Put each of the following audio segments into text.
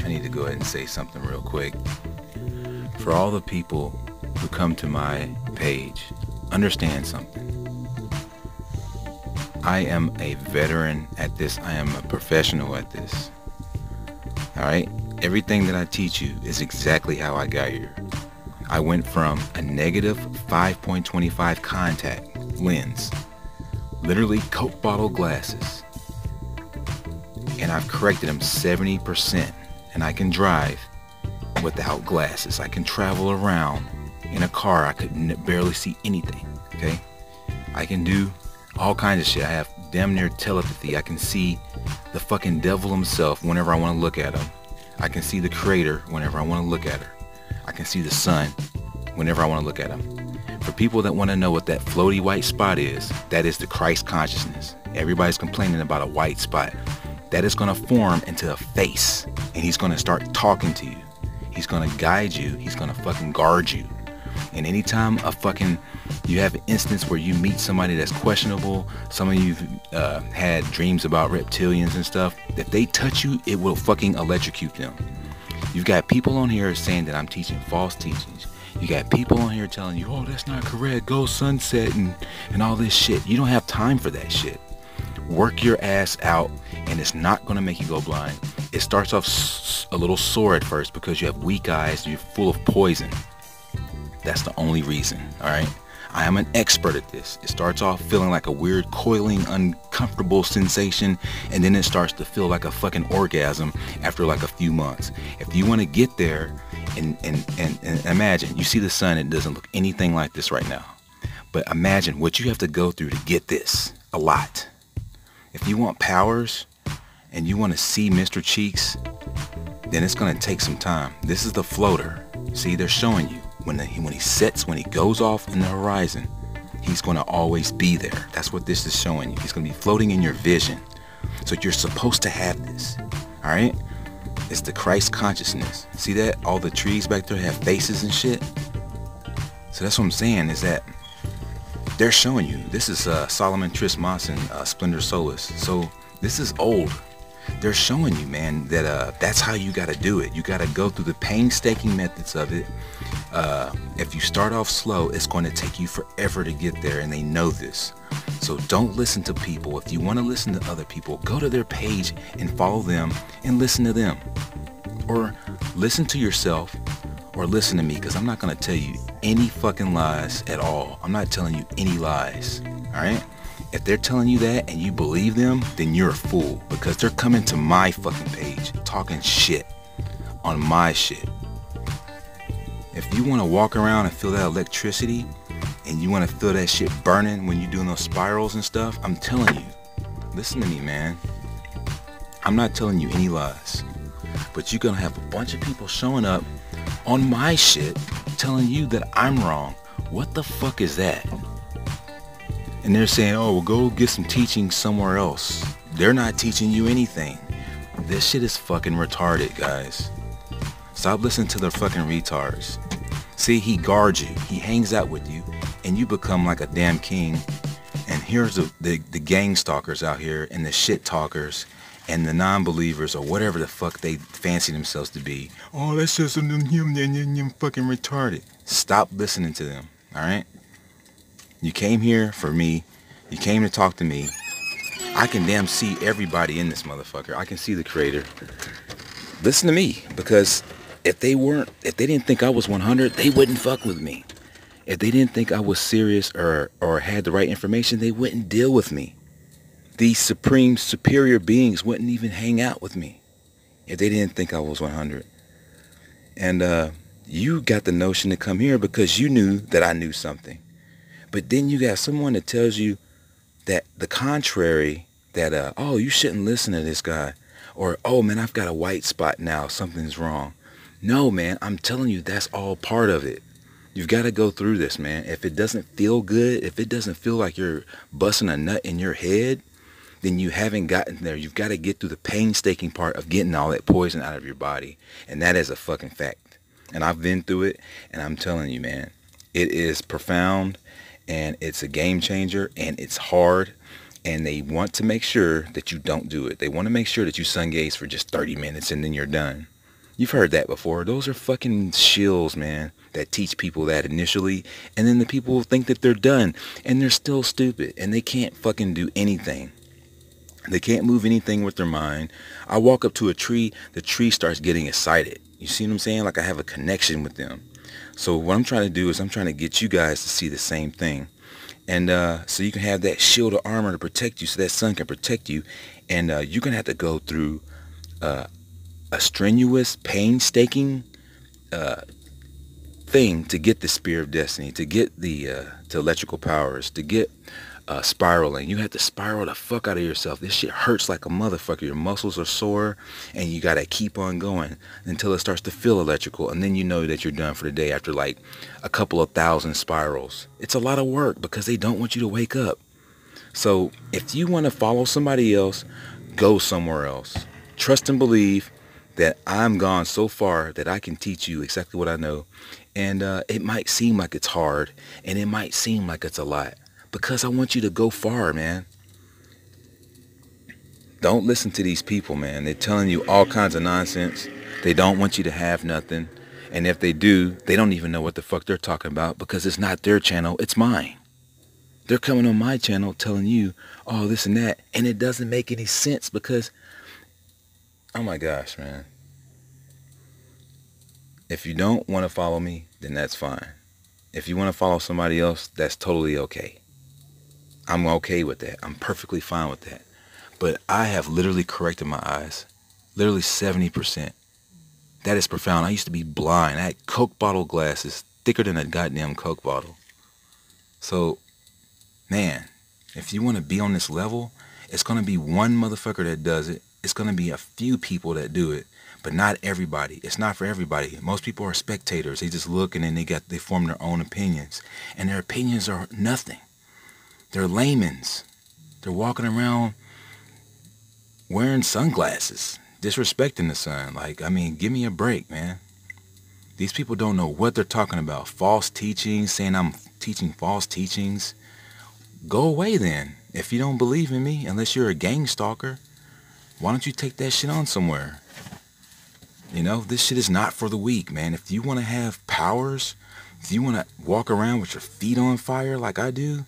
I need to go ahead and say something real quick. For all the people who come to my page, understand something. I am a veteran at this. I am a professional at this. Alright? Everything that I teach you is exactly how I got here. I went from a negative 5.25 contact lens, literally Coke bottle glasses, and I've corrected them 70%, and I can drive without glasses. I can travel around in a car. I could barely see anything. Okay, I can do all kinds of shit. I have damn near telepathy. I can see the fucking devil himself whenever I want to look at him. I can see the creator whenever I want to look at her. I can see the sun whenever I want to look at him. For people that want to know what that floaty white spot is, that is the Christ consciousness. Everybody's complaining about a white spot. That is going to form into a face, and he's going to start talking to you. He's going to guide you. He's going to fucking guard you. And anytime you have an instance where you meet somebody that's questionable, some of you've had dreams about reptilians and stuff, if they touch you, it will fucking electrocute them. You've got people on here saying that I'm teaching false teachings. You got people on here telling you, oh, that's not correct, go sunset and all this shit. You don't have time for that shit. Work your ass out, and it's not going to make you go blind. It starts off a little sore at first because you have weak eyes, you're full of poison. That's the only reason, alright? I am an expert at this. It starts off feeling like a weird, coiling, uncomfortable sensation, and then it starts to feel like a fucking orgasm after like a few months. If you want to get there and imagine, you see the sun, it doesn't look anything like this right now. But imagine what you have to go through to get this. A lot. If you want powers and you want to see Mr. Cheeks, then it's going to take some time. This is the floater. See, they're showing you. When he sets, when he goes off in the horizon, he's going to always be there. That's what this is showing you. He's going to be floating in your vision. So you're supposed to have this. All right? It's the Christ consciousness. See that? All the trees back there have faces and shit. So that's what I'm saying, is that they're showing you. This is Solomon Trismas and Splendor Solis. So this is old. They're showing you, man, that that's how you got to do it. You got to go through the painstaking methods of it. If you start off slow, it's going to take you forever to get there, and they know this. So don't listen to people. If you want to listen to other people, go to their page and follow them and listen to them. Or listen to yourself, or listen to me, because I'm not going to tell you any fucking lies at all. I'm not telling you any lies. All right? If they're telling you that and you believe them, then you're a fool, because they're coming to my fucking page talking shit on my shit. If you want to walk around and feel that electricity and you want to feel that shit burning when you're doing those spirals and stuff, I'm telling you, listen to me, man. I'm not telling you any lies, but you're going to have a bunch of people showing up on my shit telling you that I'm wrong. What the fuck is that? And they're saying, oh, well, go get some teaching somewhere else. They're not teaching you anything. This shit is fucking retarded, guys. Stop listening to the fucking retards. See, he guards you. He hangs out with you, and you become like a damn king. And here's the gang stalkers out here, and the shit talkers, and the non-believers, or whatever the fuck they fancy themselves to be. Oh, that's just fucking retarded. Stop listening to them, alright? You came here for me. You came to talk to me. I can damn see everybody in this motherfucker. I can see the creator. Listen to me, because if they didn't think I was 100, they wouldn't fuck with me. If they didn't think I was serious or had the right information, they wouldn't deal with me. These supreme, superior beings wouldn't even hang out with me if they didn't think I was 100. And you got the notion to come here because you knew that I knew something. But then you got someone that tells you that the contrary, that, oh, you shouldn't listen to this guy. Or, oh, man, I've got a white spot now. Something's wrong. No, man, I'm telling you, that's all part of it. You've got to go through this, man. If it doesn't feel good, if it doesn't feel like you're busting a nut in your head, then you haven't gotten there. You've got to get through the painstaking part of getting all that poison out of your body. And that is a fucking fact. And I've been through it, and I'm telling you, man, it is profound, and it's a game changer, and it's hard. And they want to make sure that you don't do it. They want to make sure that you sun gaze for just 30 minutes and then you're done. You've heard that before. Those are fucking shills, man, that teach people that initially, and then the people think that they're done, and they're still stupid, and they can't fucking do anything. They can't move anything with their mind. I walk up to a tree, the tree starts getting excited. You see what I'm saying? Like I have a connection with them. So what I'm trying to do is I'm trying to get you guys to see the same thing. And so you can have that shield of armor to protect you, so that sun can protect you. And you're going to have to go through a strenuous, painstaking thing to get the Spear of Destiny, to get the to electrical powers, to get spiraling. You have to spiral the fuck out of yourself. This shit hurts like a motherfucker. Your muscles are sore, and you gotta keep on going until it starts to feel electrical, and then you know that you're done for the day after like a couple of thousand spirals. It's a lot of work because they don't want you to wake up. So if you want to follow somebody else, go somewhere else. Trust and believe that I'm gone so far that I can teach you exactly what I know. And it might seem like it's hard, and it might seem like it's a lot, because I want you to go far, man. Don't listen to these people, man. They're telling you all kinds of nonsense. They don't want you to have nothing. And if they do, they don't even know what the fuck they're talking about, because it's not their channel, it's mine. They're coming on my channel telling you all this and that, and it doesn't make any sense because, oh my gosh, man. If you don't want to follow me, then that's fine. If you want to follow somebody else, that's totally okay. I'm okay with that. I'm perfectly fine with that. But I have literally corrected my eyes. Literally 70%. That is profound. I used to be blind. I had Coke bottle glasses thicker than a goddamn Coke bottle. So, man, if you want to be on this level, it's going to be one motherfucker that does it. It's going to be a few people that do it, but not everybody. It's not for everybody. Most people are spectators. They just look and then they form their own opinions. And their opinions are nothing. They're laymen's. They're walking around wearing sunglasses, disrespecting the sun. Like, I mean, give me a break, man. These people don't know what they're talking about. False teachings, saying I'm teaching false teachings. Go away then. If you don't believe in me, unless you're a gang stalker, why don't you take that shit on somewhere? You know, this shit is not for the weak, man. If you want to have powers, if you want to walk around with your feet on fire like I do,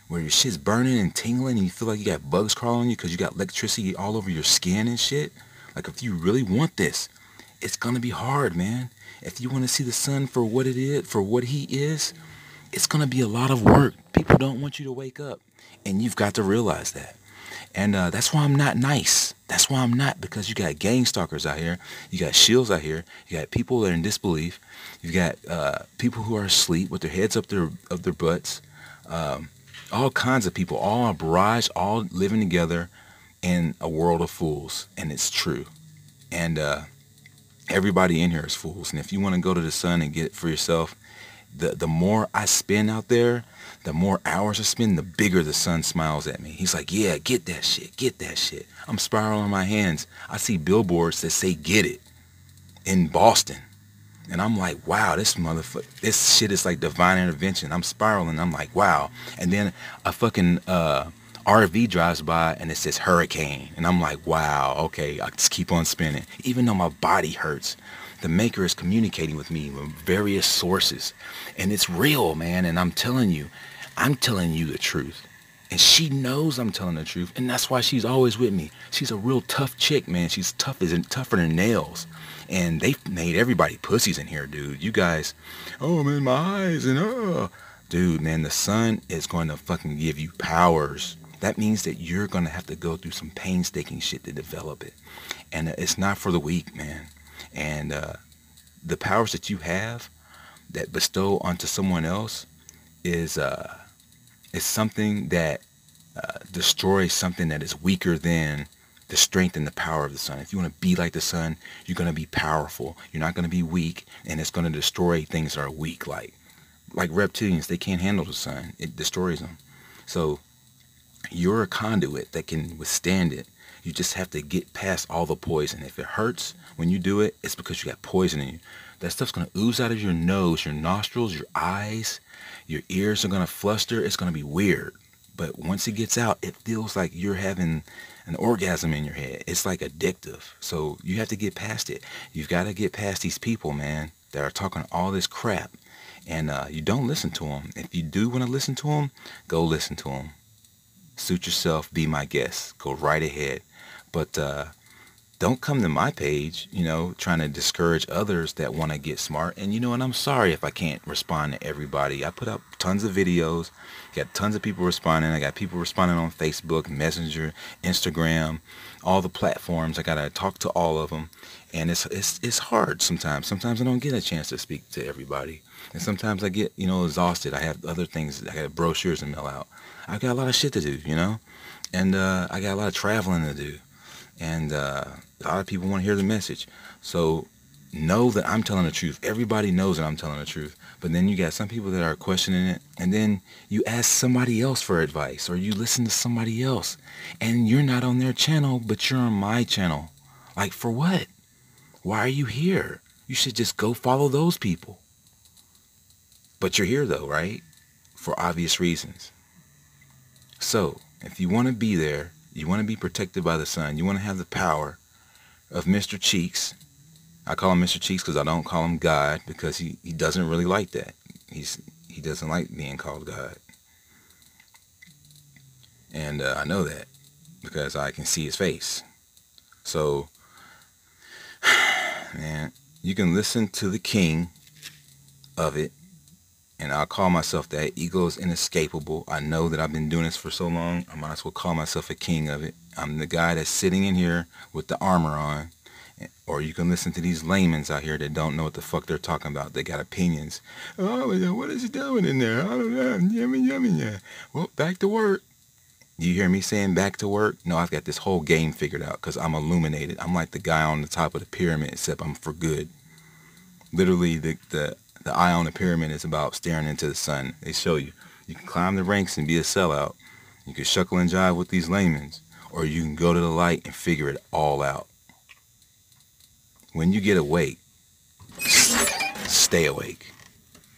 where your shit's burning and tingling and you feel like you got bugs crawling on you because you got electricity all over your skin and shit, like if you really want this, it's gonna be hard, man. If you want to see the sun for what it is, for what he is, it's gonna be a lot of work. People don't want you to wake up, and you've got to realize that. And that's why I'm not nice. That's why I'm not, because you got gang stalkers out here. You got shills out here. You got people that are in disbelief. You've got people who are asleep with their heads up their butts. All kinds of people, all a barrage, all living together in a world of fools. And it's true. And everybody in here is fools. And if you want to go to the sun and get it for yourself, the more I spend out there, the more hours I spend, the bigger the sun smiles at me. He's like, yeah, get that shit, get that shit. I'm spiraling my hands. I see billboards that say get it in Boston. And I'm like, wow, this shit is like divine intervention. I'm spiraling. I'm like, wow. And then a fucking RV drives by and it says hurricane. And I'm like, wow, okay, I just keep on spinning. Even though my body hurts, the maker is communicating with me with various sources. And it's real, man. And I'm telling you the truth. And she knows I'm telling the truth. And that's why she's always with me. She's a real tough chick, man. She's tougher than nails. And they've made everybody pussies in here, dude. You guys, oh man, my eyes and dude, man, the sun is going to fucking give you powers. That means that you're going to have to go through some painstaking shit to develop it. And it's not for the weak, man. And the powers that you have that bestow onto someone else is something that destroys something that is weaker than the strength and the power of the sun. If you want to be like the sun, you're going to be powerful. You're not going to be weak, and it's going to destroy things that are weak, like reptilians. They can't handle the sun. It destroys them. So you're a conduit that can withstand it. You just have to get past all the poison. If it hurts when you do it, it's because you got poison in you. That stuff's going to ooze out of your nose, your nostrils, your eyes. Your ears are going to fluster. It's going to be weird. But once it gets out, it feels like you're having an orgasm in your head. It's like addictive. So you have to get past it. You've got to get past these people, man, that are talking all this crap. And you don't listen to them. If you do want to listen to them, go listen to them. Suit yourself. Be my guest. Go right ahead. But don't come to my page, trying to discourage others that want to get smart. And and I'm sorry if I can't respond to everybody. I put up tons of videos, got tons of people responding. I got people responding on Facebook, Messenger, Instagram, all the platforms. I got to talk to all of them. And it's hard sometimes. Sometimes I don't get a chance to speak to everybody. And sometimes I get, exhausted. I have other things. I got brochures to mail out. I got a lot of shit to do, and I got a lot of traveling to do. And a lot of people want to hear the message. So know that I'm telling the truth. Everybody knows that I'm telling the truth. But then you got some people that are questioning it. And then you ask somebody else for advice, or you listen to somebody else. And you're not on their channel, but you're on my channel. Like, for what? Why are you here? You should just go follow those people. But you're here though, right? For obvious reasons. So if you want to be there, you want to be protected by the sun, you want to have the power of Mr. Cheeks. I call him Mr. Cheeks because I don't call him God, because he doesn't really like that. He doesn't like being called God. And I know that because I can see his face. So, man, you can listen to the king of it. And I'll call myself that. Ego is inescapable. I know that I've been doing this for so long, I might as well call myself a king of it. I'm the guy that's sitting in here with the armor on. Or you can listen to these laymen out here that don't know what the fuck they're talking about. They got opinions. Oh, what is he doing in there? I don't know. Yummy. Well, back to work. You hear me saying back to work? No, I've got this whole game figured out because I'm illuminated. I'm like the guy on the top of the pyramid, except I'm for good. Literally, the eye on the pyramid is about staring into the sun. They show you. You can climb the ranks and be a sellout. You can shuckle and jive with these laymen. Or you can go to the light and figure it all out. When you get awake, stay awake.